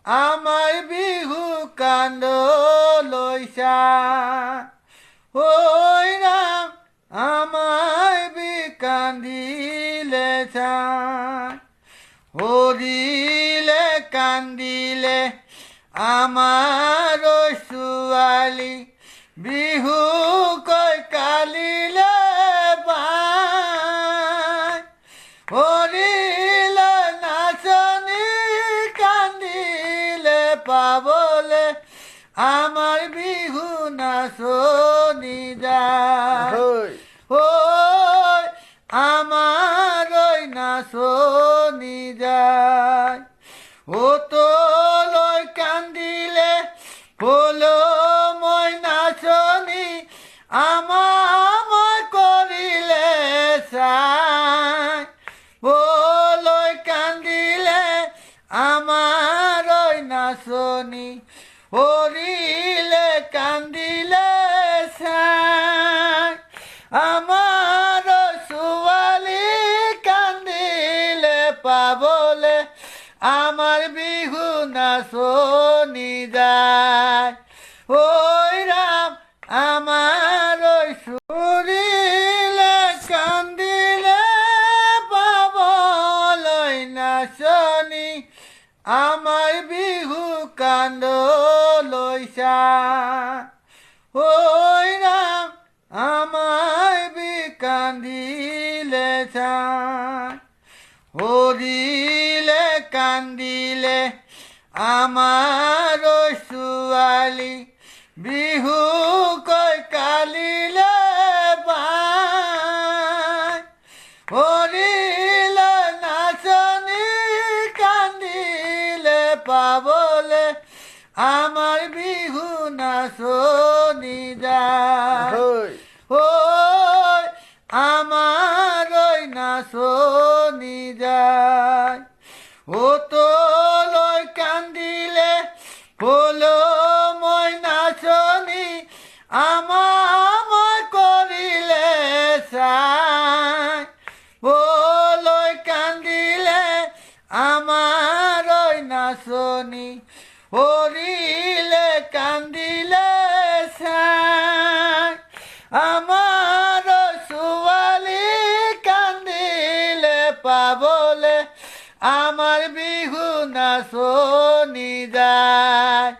আমার বিহু কান্দ লইছা ওই রাম আমায় কান্দিলে হরিলে কান্দিলে আমার সুয়ালি বিহু কই কালিলে বাই হরিলে নাচনি কান্দিলে পাবলে আমার বিহু নাচনি যায় ওই আমার ওই নাচনি যায় ও তো লই কান্দিলে হলো মই নাচনি আমার করিলে চাই ও লই কান্দিলে আমার ওই নাচনি হরিলে কান্দিলে চাই আমার সুয়ালি কান্দিলে পাবলে আমার বিহু নাচনি যায় ওই রাম আমার ওই সুরিলে কান্দিলে পাবলই নাচনি আমার বিহু কান্দ লইছা ওই রাম আমায় কান্দিলে হরিলে কান্দিলে আমার সুয়ালি বিহু কই কালিলে বাই হরিলে নাচনি কান্দিলে পাবলে আমার বিহু নাচনি যায় ওই আমার ওই নাচনি যায় ও তো লই কান্দিলে হলো মই নাচনি আমার করিলে চাই ও লই কান্দিলে আমার ওই নাচনি হরিলে কান্দিলে চাই আমার সুয়ালি কান্দিলে পাবলে আমার বিহু নাচনি যায়।